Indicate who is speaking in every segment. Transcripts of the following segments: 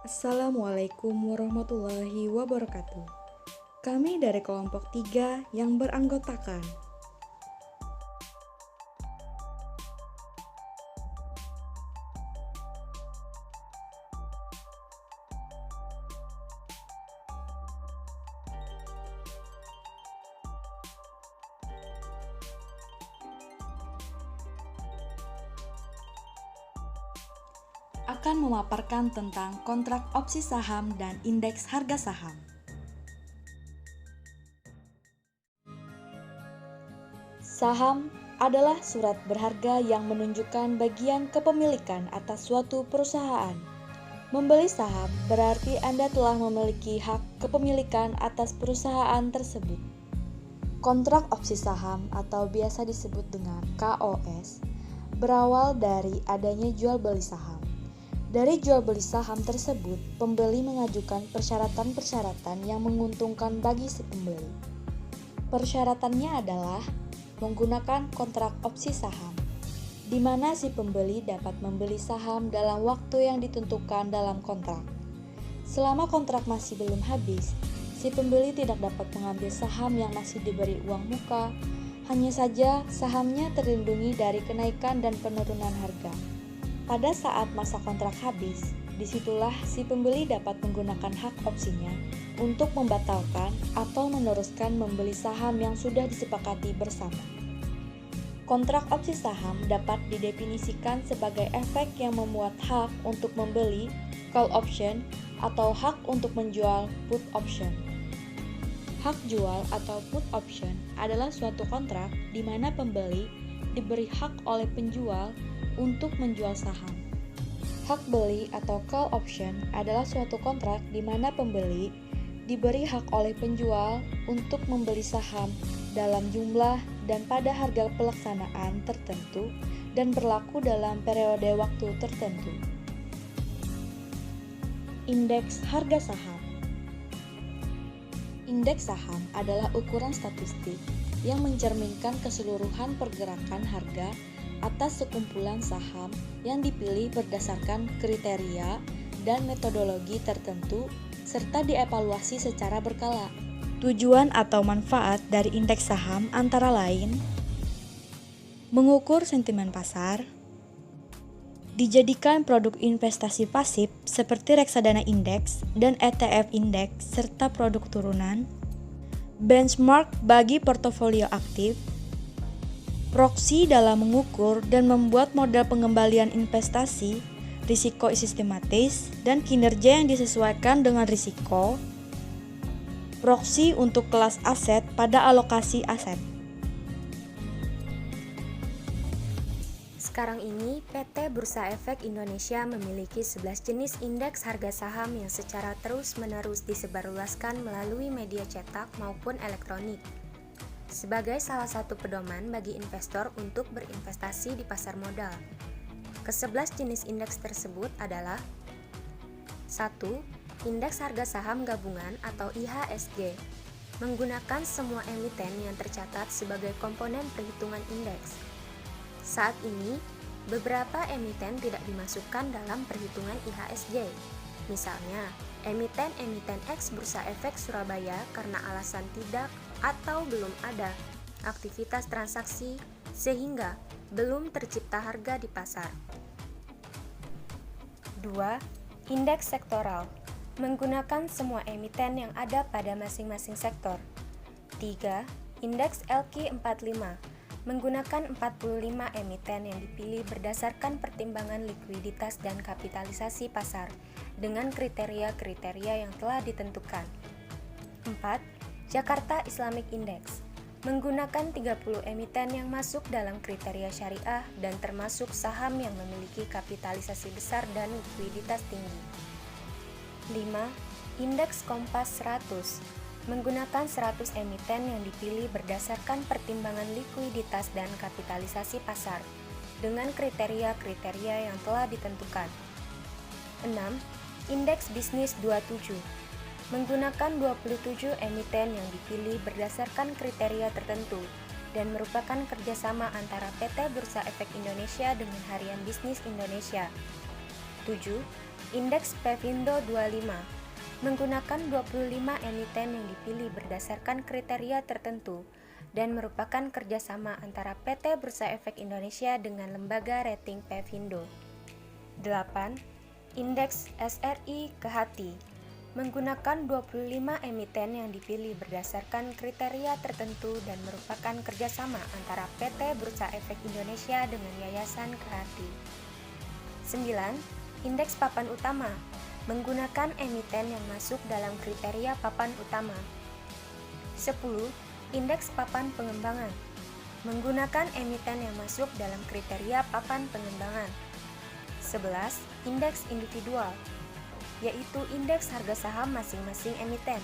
Speaker 1: Assalamualaikum warahmatullahi wabarakatuh. Kami dari kelompok 3 yang beranggotakan akan memaparkan tentang kontrak opsi saham dan indeks harga saham. Saham adalah surat berharga yang menunjukkan bagian kepemilikan atas suatu perusahaan. Membeli saham berarti Anda telah memiliki hak kepemilikan atas perusahaan tersebut. Kontrak opsi saham atau biasa disebut dengan KOS berawal dari adanya jual beli saham. Dari jual beli saham tersebut, pembeli mengajukan persyaratan-persyaratan yang menguntungkan bagi si pembeli. Persyaratannya adalah menggunakan kontrak opsi saham, di mana si pembeli dapat membeli saham dalam waktu yang ditentukan dalam kontrak. Selama kontrak masih belum habis, si pembeli tidak dapat mengambil saham yang masih diberi uang muka, hanya saja sahamnya terlindungi dari kenaikan dan penurunan harga. Pada saat masa kontrak habis, disitulah si pembeli dapat menggunakan hak opsinya untuk membatalkan atau meneruskan membeli saham yang sudah disepakati bersama. Kontrak opsi saham dapat didefinisikan sebagai efek yang memuat hak untuk membeli, call option, atau hak untuk menjual, put option. Hak jual atau put option adalah suatu kontrak di mana pembeli diberi hak oleh penjual untuk menjual saham. Hak beli atau call option adalah suatu kontrak di mana pembeli diberi hak oleh penjual untuk membeli saham dalam jumlah dan pada harga pelaksanaan tertentu dan berlaku dalam periode waktu tertentu. Indeks harga saham. Indeks saham adalah ukuran statistik yang mencerminkan keseluruhan pergerakan harga atas sekumpulan saham yang dipilih berdasarkan kriteria dan metodologi tertentu serta dievaluasi secara berkala. Tujuan atau manfaat dari indeks saham antara lain mengukur sentimen pasar, dijadikan produk investasi pasif seperti reksadana indeks dan ETF indeks serta produk turunan, benchmark bagi portofolio aktif, proksi dalam mengukur dan membuat model pengembalian investasi, risiko sistematis, dan kinerja yang disesuaikan dengan risiko, proksi untuk kelas aset pada alokasi aset.
Speaker 2: Sekarang ini, PT Bursa Efek Indonesia memiliki 11 jenis indeks harga saham yang secara terus-menerus disebarluaskan melalui media cetak maupun elektronik, sebagai salah satu pedoman bagi investor untuk berinvestasi di pasar modal. Ke-11 jenis indeks tersebut adalah 1. Indeks harga saham gabungan atau IHSG, menggunakan semua emiten yang tercatat sebagai komponen perhitungan indeks. Saat ini, beberapa emiten tidak dimasukkan dalam perhitungan IHSG. Misalnya, emiten-emiten X Bursa Efek Surabaya karena alasan tidak atau belum ada aktivitas transaksi sehingga belum tercipta harga di pasar. 2. Indeks sektoral, menggunakan semua emiten yang ada pada masing-masing sektor. 3. Indeks LQ45, menggunakan 45 emiten yang dipilih berdasarkan pertimbangan likuiditas dan kapitalisasi pasar dengan kriteria-kriteria yang telah ditentukan. 4. Jakarta Islamic Index, menggunakan 30 emiten yang masuk dalam kriteria syariah dan termasuk saham yang memiliki kapitalisasi besar dan likuiditas tinggi. 5. Indeks Kompas 100, menggunakan 100 emiten yang dipilih berdasarkan pertimbangan likuiditas dan kapitalisasi pasar dengan kriteria-kriteria yang telah ditentukan. 6. Indeks Bisnis 27, menggunakan 27 emiten yang dipilih berdasarkan kriteria tertentu dan merupakan kerjasama antara PT Bursa Efek Indonesia dengan Harian Bisnis Indonesia. 7. Indeks Pevindo 25 menggunakan 25 emiten yang dipilih berdasarkan kriteria tertentu dan merupakan kerjasama antara PT Bursa Efek Indonesia dengan lembaga rating Pevindo. 8. Indeks SRI Kehati menggunakan 25 emiten yang dipilih berdasarkan kriteria tertentu dan merupakan kerjasama antara PT Bursa Efek Indonesia dengan Yayasan Kehati. 9. Indeks Papan Utama menggunakan emiten yang masuk dalam kriteria papan utama. 10. Indeks Papan Pengembangan menggunakan emiten yang masuk dalam kriteria papan pengembangan. 11. Indeks Individual, yaitu indeks harga saham masing-masing emiten.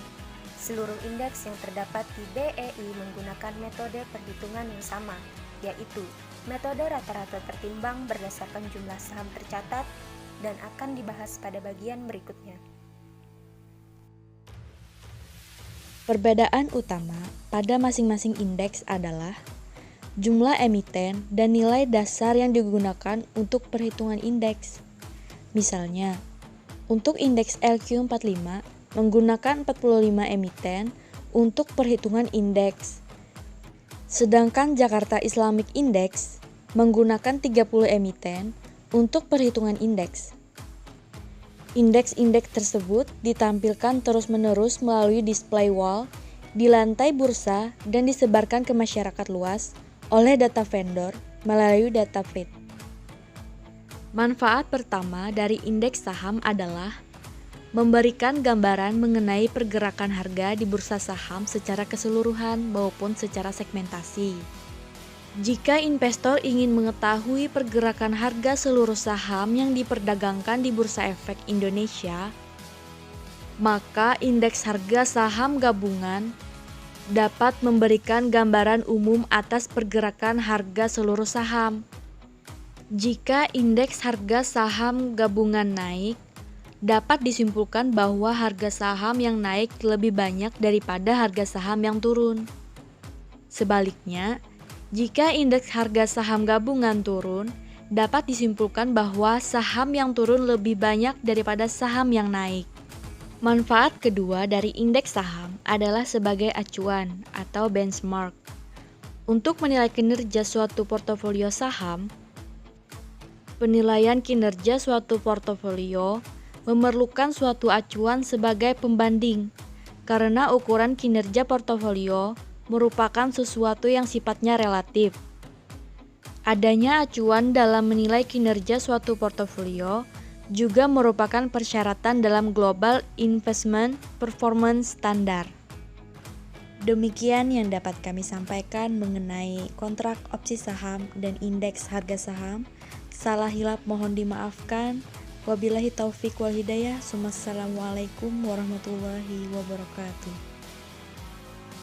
Speaker 2: Seluruh indeks yang terdapat di BEI menggunakan metode perhitungan yang sama, yaitu metode rata-rata tertimbang berdasarkan jumlah saham tercatat dan akan dibahas pada bagian berikutnya.
Speaker 1: Perbedaan utama pada masing-masing indeks adalah jumlah emiten dan nilai dasar yang digunakan untuk perhitungan indeks. Misalnya, untuk indeks LQ45 menggunakan 45 emiten untuk perhitungan indeks. Sedangkan Jakarta Islamic Index menggunakan 30 emiten untuk perhitungan indeks. Indeks-indeks tersebut ditampilkan terus-menerus melalui display wall di lantai bursa dan disebarkan ke masyarakat luas oleh data vendor melalui data feed. Manfaat pertama dari indeks saham adalah memberikan gambaran mengenai pergerakan harga di bursa saham secara keseluruhan maupun secara segmentasi. Jika investor ingin mengetahui pergerakan harga seluruh saham yang diperdagangkan di Bursa Efek Indonesia, maka indeks harga saham gabungan dapat memberikan gambaran umum atas pergerakan harga seluruh saham. Jika indeks harga saham gabungan naik, dapat disimpulkan bahwa harga saham yang naik lebih banyak daripada harga saham yang turun. Sebaliknya, jika indeks harga saham gabungan turun, dapat disimpulkan bahwa saham yang turun lebih banyak daripada saham yang naik. Manfaat kedua dari indeks saham adalah sebagai acuan atau benchmark. Untuk menilai kinerja suatu portofolio saham, penilaian kinerja suatu portofolio memerlukan suatu acuan sebagai pembanding, karena ukuran kinerja portofolio merupakan sesuatu yang sifatnya relatif. Adanya acuan dalam menilai kinerja suatu portofolio juga merupakan persyaratan dalam Global Investment Performance Standard. Demikian yang dapat kami sampaikan mengenai kontrak opsi saham dan indeks harga saham. Salah hilap mohon dimaafkan. Wabillahi taufik wal hidayah. Wassalamualaikum warahmatullahi wabarakatuh.